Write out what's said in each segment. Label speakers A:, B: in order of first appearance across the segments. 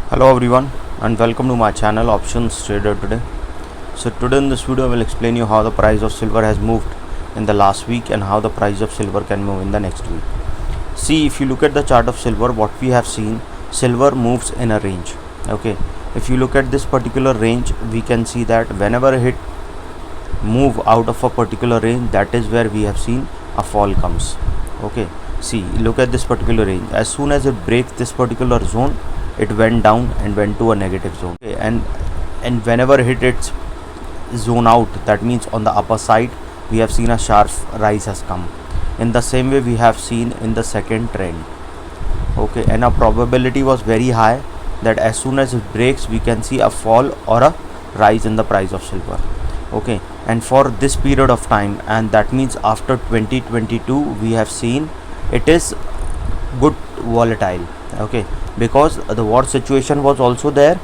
A: Hello everyone and welcome to my channel Options Trader Today. So today in this video I will explain you how the price of silver has moved in the last week and how the price of silver can move in the next week. See, if you look at the chart of silver, what we have seen, silver moves in a range. Okay, if you look at this particular range, we can see that whenever it move out of a particular range, that is where we have seen a fall comes. Okay, see, look at this particular range. As soon as it breaks this particular zone, it went down and went to a negative zone. Okay, and whenever it hit its zone out, that means on the upper side we have seen a sharp rise has come. In the same way we have seen in the second trend. Okay, and our probability was very high that as soon as it breaks we can see a fall or a rise in the price of silver. Okay, and for this period of time, and that means after 2022, we have seen it is good volatile. Okay, because the war situation was also there.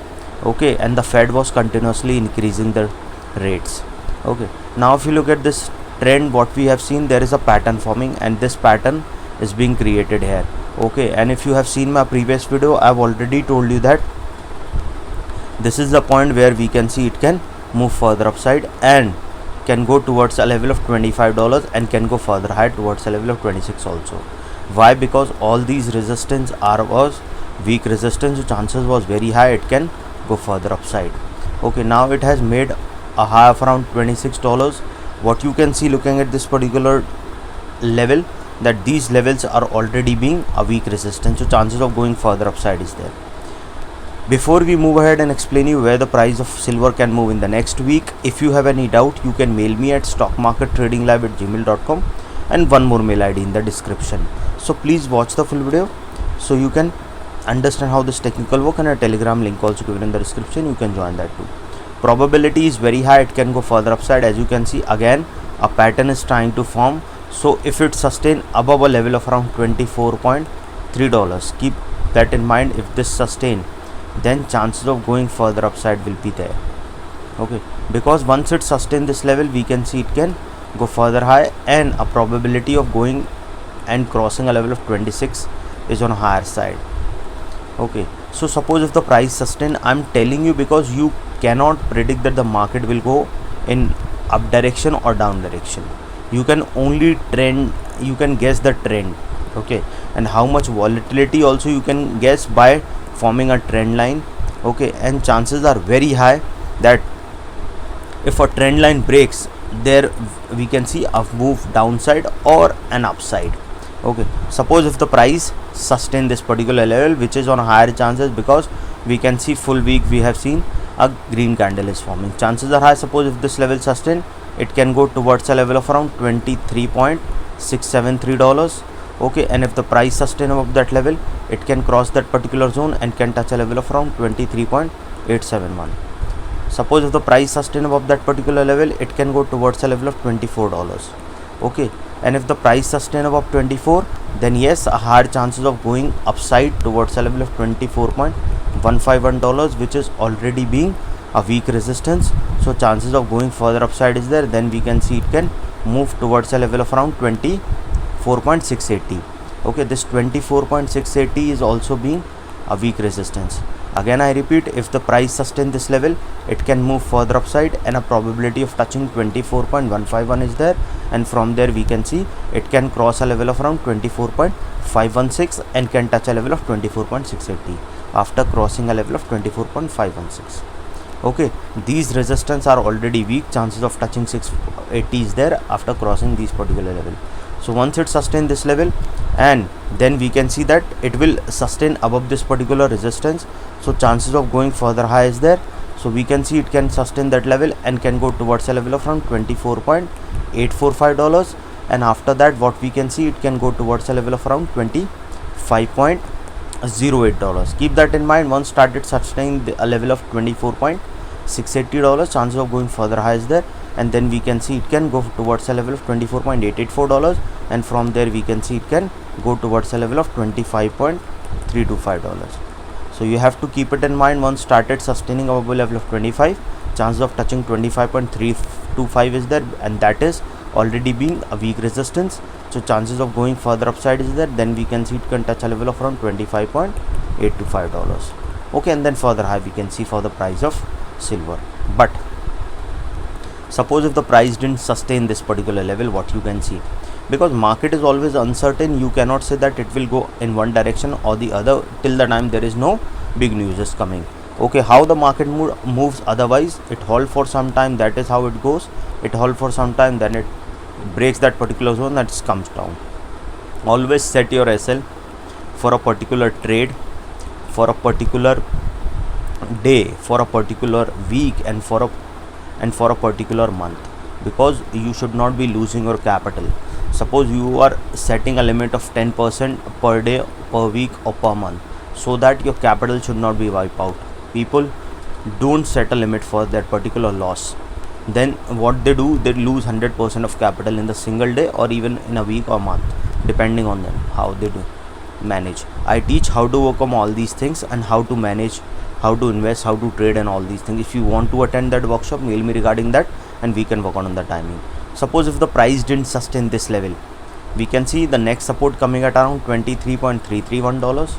A: Okay, and the Fed was continuously increasing the rates. Okay, now if you look at this trend, what we have seen, there is a pattern forming and this pattern is being created here. Okay, and if you have seen my previous video, I have already told you that this is the point where we can see it can move further upside and can go towards a level of $25 and can go further high towards a level of 26 also. Why? Because all these resistance are was weak resistance, so chances was very high it can go further upside. Okay, now it has made a high of around $26. What you can see looking at this particular level, that these levels are already being a weak resistance, so chances of going further upside is there. Before we move ahead and explain you where the price of silver can move in the next week, if you have any doubt, you can mail me at stockmarkettradinglive@gmail.com and one more mail ID in the description. So please watch the full video so you can understand how this technical work, and a telegram link also given in the description, you can join that too. Probability is very high it can go further upside. As you can see, again a pattern is trying to form. So if it sustain above a level of around $24.3, keep that in mind. If this sustain, then chances of going further upside will be there. Okay, because once it sustain this level, we can see it can go further high, and a probability of going and crossing a level of 26 is on a higher side. Okay, so suppose if the price sustain, I'm telling you because you cannot predict that the market will go in up direction or down direction. You can only trend, you can guess the trend. Okay, and how much volatility also you can guess by forming a trend line. Okay, and chances are very high that if a trend line breaks, there we can see a move downside or an upside. Okay, suppose if the price sustain this particular level, which is on higher chances because we can see full week we have seen a green candle is forming. Chances are high, suppose if this level sustain, it can go towards a level of around $23.673. Okay, and if the price sustain above that level, it can cross that particular zone and can touch a level of around 23.871. Suppose if the price sustain above that particular level, it can go towards a level of $24. Okay, and if the price sustain above 24, then yes, a higher chances of going upside towards a level of $24.151, which is already being a weak resistance, so chances of going further upside is there. Then we can see it can move towards a level of around 24.680. Okay, this 24.680 is also being a weak resistance. Again I repeat, if the price sustain this level, it can move further upside, and a probability of touching 24.151 is there, and from there we can see it can cross a level of around 24.516 and can touch a level of 24.680 after crossing a level of 24.516. Okay, these resistance are already weak, chances of touching 680 is there after crossing these particular level. So once it sustain this level, and then we can see that it will sustain above this particular resistance, so chances of going further high is there. So we can see it can sustain that level and can go towards a level of around $24.845, and after that what we can see, it can go towards a level of around $25.08. Keep that in mind. Once started sustaining a level of $24.680, chances of going further high is there, and then we can see it can go towards a level of $24.884, and from there we can see it can go towards a level of $25.325. So you have to keep it in mind. Once started sustaining above a level of 25, chances of touching 25.325 is there, and that is already being a weak resistance, so chances of going further upside is there. Then we can see it can touch a level of around $25.825. Okay, and then further high we can see for the price of silver. But suppose if the price didn't sustain this particular level, what you can see, because market is always uncertain, you cannot say that it will go in one direction or the other till the time there is no big news is coming. Okay, how the market moves otherwise, it hold for some time, that is how it goes. It hold for some time, then it breaks that particular zone, that comes down. Always set your SL for a particular trade, for a particular day, for a particular week, and for a particular month, because you should not be losing your capital. Suppose you are setting a limit of 10% per day, per week, or per month, so that your capital should not be wiped out. People don't set a limit for that particular loss. Then what they do, they lose 100% of capital in the single day or even in a week or month, depending on them how they do manage. I teach how to overcome all these things and how to manage, how to invest, how to trade, and all these things. If you want to attend that workshop, mail me regarding that and we can work on the timing. Suppose if the price didn't sustain this level, we can see the next support coming at around $23.331.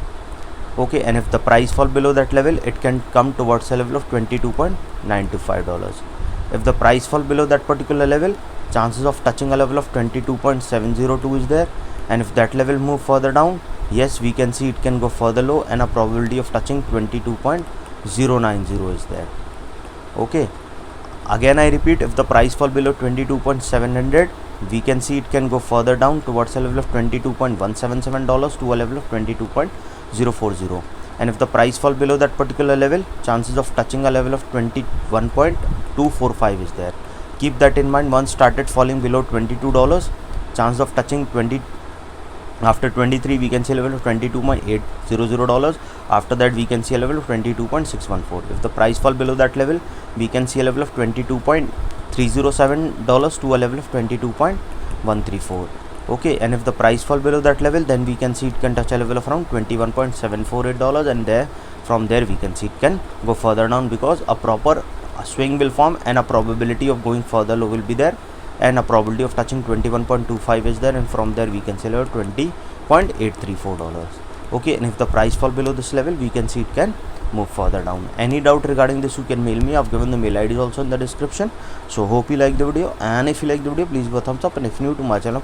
A: Okay, and if the price fall below that level, it can come towards a level of $22.925. If the price fall below that particular level, chances of touching a level of 22.702 is there, and if that level move further down, yes, we can see it can go further low, and a probability of touching 22.090 is there. Okay, again I repeat, if the price fall below 22.700, we can see it can go further down towards a level of $22.177 to a level of 22.040. And if the price fall below that particular level, chances of touching a level of 21.245 is there. Keep that in mind. Once started falling below $22, chance of touching 20 after 23, we can see a level of $22.800. After that, we can see a level of 22.614. If the price fall below that level, we can see a level of $22.307 to a level of 22.134. Okay, and if the price fall below that level, then we can see it can touch a level of around $21.748, and from there we can see it can go further down, because a proper swing will form and a probability of going further low will be there, and a probability of touching 21.25 is there, and from there we can see level $20.834. Okay, and if the price fall below this level, we can see it can move further down. Any doubt regarding this, you can mail me. I've given the mail IDs also in the description. So hope you like the video, and if you like the video, please give a thumbs up, and if new to my channel,